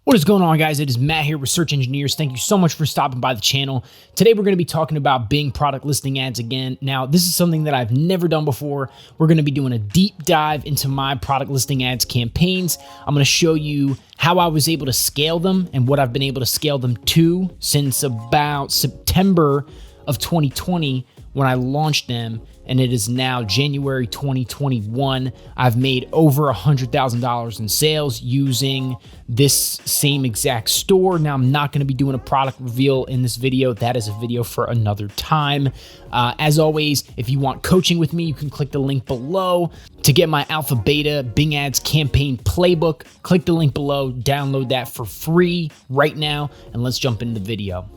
What is going on, guys? It is Matt here with Search Engineers. Thank you so much for stopping by the channel. Today, we're going to be talking about Bing product listing ads again. Now, this is something that I've never done before. We're going to be doing a deep dive into my product listing ads campaigns. I'm going to show you how I was able to scale them and what I've been able to scale them to since about September of 2020 when I launched them, and it is now January 2021. I've made over $100,000 in sales using this same exact store. Now, I'm not going to be doing a product reveal in this video. That is a video for another time. As always, if you want coaching with me, you can click the link below to get my alpha beta Bing Ads campaign playbook. Click the link below, download that for free right now, and let's jump into the video.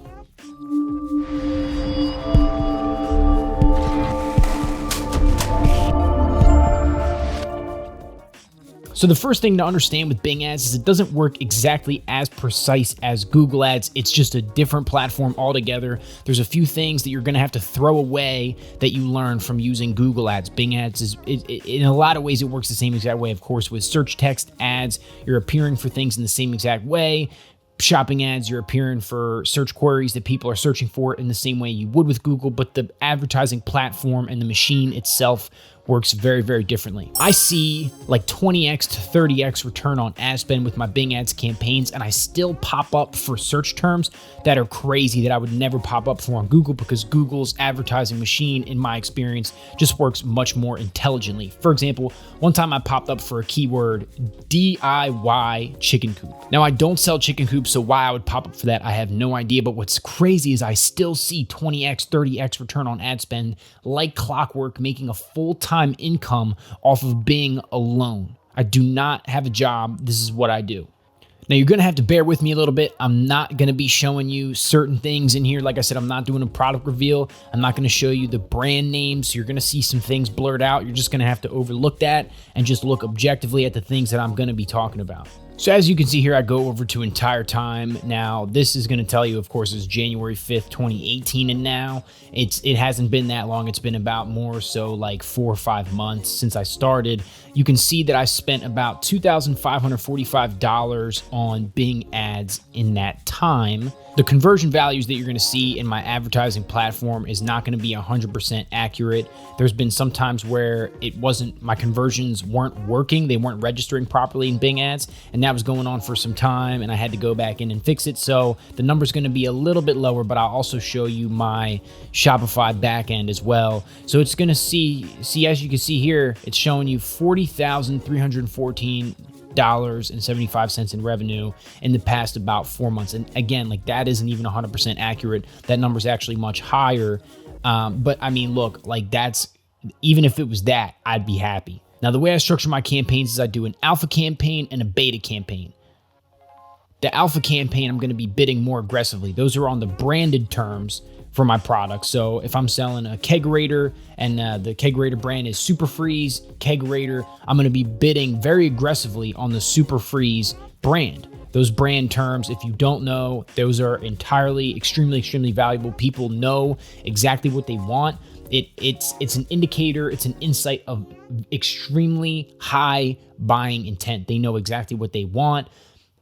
So the first thing to understand with Bing Ads is it doesn't work exactly as precise as Google Ads. It's just a different platform altogether. There's a few things that you're going to have to throw away that you learn from using Google Ads. Bing Ads is, in a lot of ways, it works the same exact way. Of course, with search text ads, you're appearing for things in the same exact way. Shopping ads, you're appearing for search queries that people are searching for in the same way you would with Google, but the advertising platform and the machine itself works very, very differently. I see like 20x to 30x return on ad spend with my Bing Ads campaigns, and I still pop up for search terms that are crazy that I would never pop up for on Google because Google's advertising machine, in my experience, just works much more intelligently. For example, one time I popped up for a keyword DIY chicken coop. Now, I don't sell chicken coops, so why I would pop up for that, I have no idea. But what's crazy is I still see 20x, 30x return on ad spend like clockwork, making a full-time income off of Bing alone. I do not have a job. This is what I do. Now, you're going to have to bear with me a little bit. I'm not going to be showing you certain things in here. Like I said, I'm not doing a product reveal. I'm not going to show you the brand names. You're going to see some things blurred out. You're just going to have to overlook that and just look objectively at the things that I'm going to be talking about. So as you can see here, I go over to entire time. Now, this is going to tell you, of course, is January 5th, 2018. And now it hasn't been that long. It's been about more so like 4 or 5 months since I started. You can see that I spent about $2,545 on Bing ads in that time. The conversion values that you're going to see in my advertising platform is not going to be 100% accurate. There's been some times where my conversions weren't working. They weren't registering properly in Bing ads, and that was going on for some time, and I had to go back in and fix it. So the number's going to be a little bit lower, but I'll also show you my Shopify backend as well. So it's going to see as you can see here, it's showing you $40,314.75 in revenue in the past about 4 months. And again, like that isn't even 100% accurate. That number is actually much higher. But I mean, look, like even if it was that, I'd be happy. Now, the way I structure my campaigns is I do an alpha campaign and a beta campaign. The alpha campaign, I'm going to be bidding more aggressively. Those are on the branded terms for my product. So if I'm selling a kegerator and the kegerator brand is Super Freeze Kegerator, I'm going to be bidding very aggressively on the Super Freeze brand. Those brand terms, if you don't know, those are entirely extremely valuable. People know exactly what they want. It's an indicator, it's an insight of extremely high buying intent. They know exactly what they want.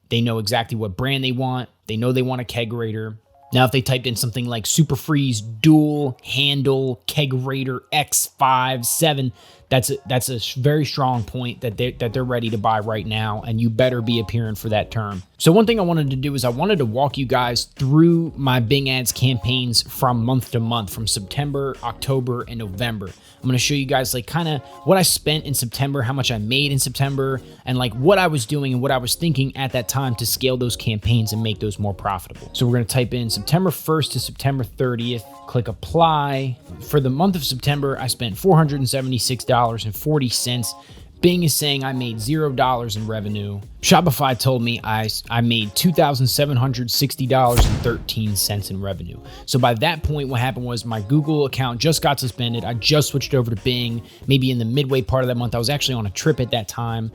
They know exactly what brand they want. They know they want a kegerator. Now, if they typed in something like Super Freeze Dual Handle Kegerator X5 7, that's a very strong point that they're ready to buy right now, and you better be appearing for that term. So one thing I wanted to do is I wanted to walk you guys through my Bing Ads campaigns from month to month, from September, October, and November. I'm going to show you guys like kind of what I spent in September, how much I made in September, and like what I was doing and what I was thinking at that time to scale those campaigns and make those more profitable. So we're going to type in September 1st to September 30th, click apply. For the month of September, I spent $476.40. Bing is saying I made $0 in revenue. Shopify told me I made $2,760.13 in revenue. So by that point, what happened was my Google account just got suspended. I just switched over to Bing maybe in the midway part of that month. I was actually on a trip at that time.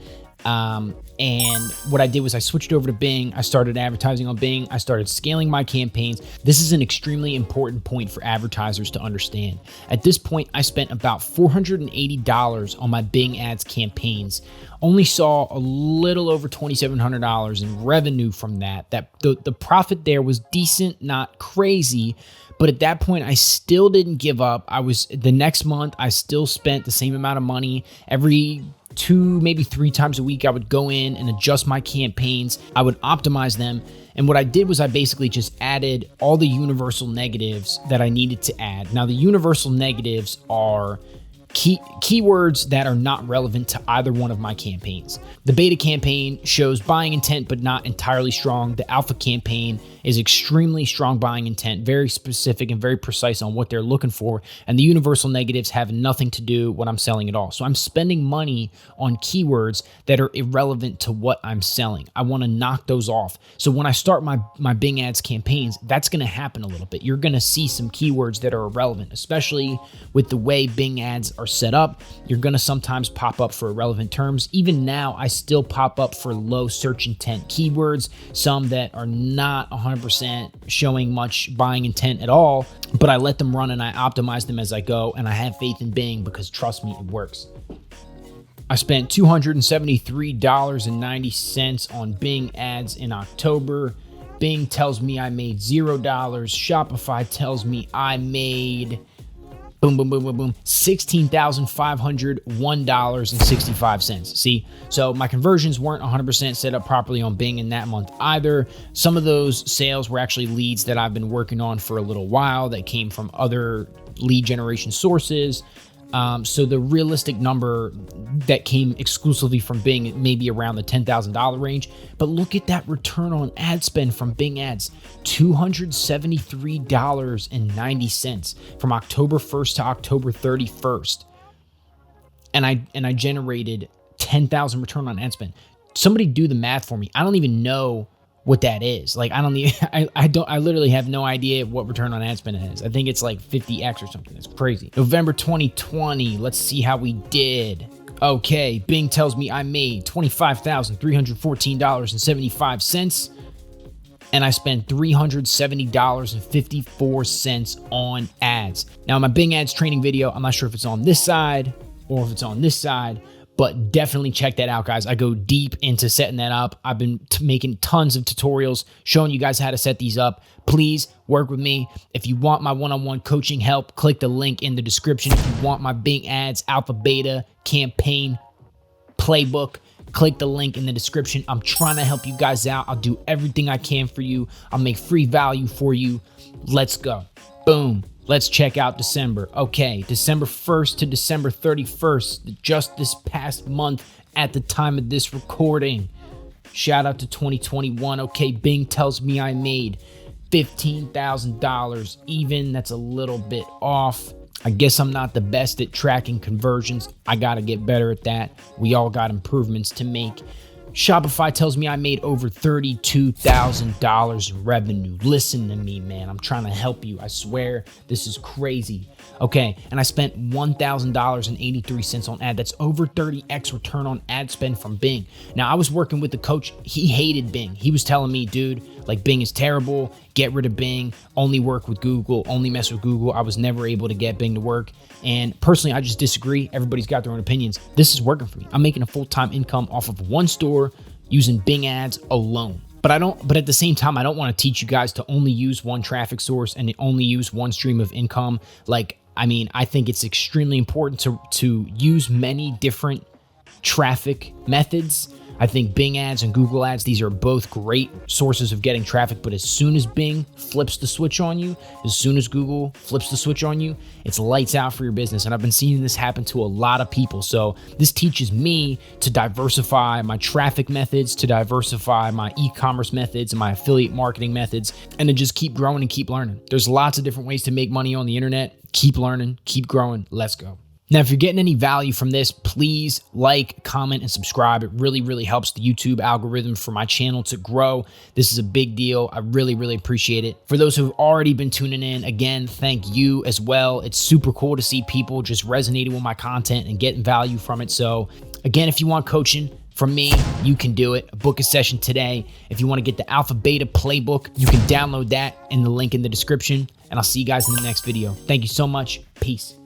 And what I did was I switched over to Bing. I started advertising on Bing. I started scaling my campaigns. This is an extremely important point for advertisers to understand. At this point, I spent about $480 on my Bing ads campaigns. Only saw a little over $2,700 in revenue from that. The profit there was decent, not crazy. But at that point, I still didn't give up. The next month, I still spent the same amount of money. Every 2, maybe 3 times a week, I would go in and adjust my campaigns. I would optimize them. And what I did was I basically just added all the universal negatives that I needed to add. Now, the universal negatives are keywords that are not relevant to either one of my campaigns. The beta campaign shows buying intent, but not entirely strong. The alpha campaign is extremely strong buying intent, very specific and very precise on what they're looking for. And the universal negatives have nothing to do with what I'm selling at all. So I'm spending money on keywords that are irrelevant to what I'm selling. I want to knock those off. So when I start my Bing ads campaigns, that's going to happen a little bit. You're going to see some keywords that are irrelevant, especially with the way Bing ads are set up. You're going to sometimes pop up for irrelevant terms. Even now, I still pop up for low search intent keywords, some that are not 100% showing much buying intent at all, but I let them run and I optimize them as I go, and I have faith in Bing because trust me, it works. I spent $273.90 on Bing ads in October. Bing tells me I made $0. Shopify tells me I made $16,501.65. See, so my conversions weren't 100% set up properly on Bing in that month either. Some of those sales were actually leads that I've been working on for a little while that came from other lead generation sources. So the realistic number that came exclusively from Bing may be around the $10,000 range. But look at that return on ad spend from Bing ads, $273.90 from October 1st to October 31st. And I generated 10,000 return on ad spend. Somebody do the math for me. I don't even know what that is. Like, I literally have no idea what return on ad spend is. I think it's like 50x or something. It's crazy. November 2020. Let's see how we did. Okay, Bing tells me I made $25,314.75, and I spent $370.54 on ads. Now, in my Bing ads training video, I'm not sure if it's on this side or if it's on this side, but definitely check that out, guys. I go deep into setting that up. I've been making tons of tutorials showing you guys how to set these up. Please work with me. If you want my one-on-one coaching help, click the link in the description. If you want my Bing ads, alpha, beta, campaign, playbook, click the link in the description. I'm trying to help you guys out. I'll do everything I can for you. I'll make free value for you. Let's go. Boom. Let's check out December. Okay, December 1st to December 31st, just this past month at the time of this recording. Shout out to 2021. Okay, Bing tells me I made $15,000 even. That's a little bit off. I guess I'm not the best at tracking conversions. I got to get better at that. We all got improvements to make. Shopify tells me I made over $32,000 in revenue. Listen to me, man. I'm trying to help you. I swear, this is crazy. Okay, and I spent $1,000.83 on ad. That's over 30x return on ad spend from Bing. Now, I was working with the coach. He hated Bing. He was telling me, dude, like, Bing is terrible. Get rid of Bing. Only work with Google. Only mess with Google. I was never able to get Bing to work. And personally, I just disagree. Everybody's got their own opinions. This is working for me. I'm making a full-time income off of one store using Bing ads alone. But at the same time, I don't want to teach you guys to only use one traffic source and only use one stream of income. I think it's extremely important to use many different traffic methods. I think Bing ads and Google ads, these are both great sources of getting traffic, but as soon as Bing flips the switch on you, as soon as Google flips the switch on you, it's lights out for your business. And I've been seeing this happen to a lot of people. So this teaches me to diversify my traffic methods, to diversify my e-commerce methods and my affiliate marketing methods, and to just keep growing and keep learning. There's lots of different ways to make money on the internet. Keep learning, keep growing. Let's go. Now, if you're getting any value from this, please like, comment, and subscribe. It really, really helps the YouTube algorithm for my channel to grow. This is a big deal. I really, really appreciate it. For those who've already been tuning in, again, thank you as well. It's super cool to see people just resonating with my content and getting value from it. So again, if you want coaching, From me, you can do it. Book a session today. If you want to get the Alpha Beta Playbook, you can download that in the link in the description. And I'll see you guys in the next video. Thank you so much. Peace.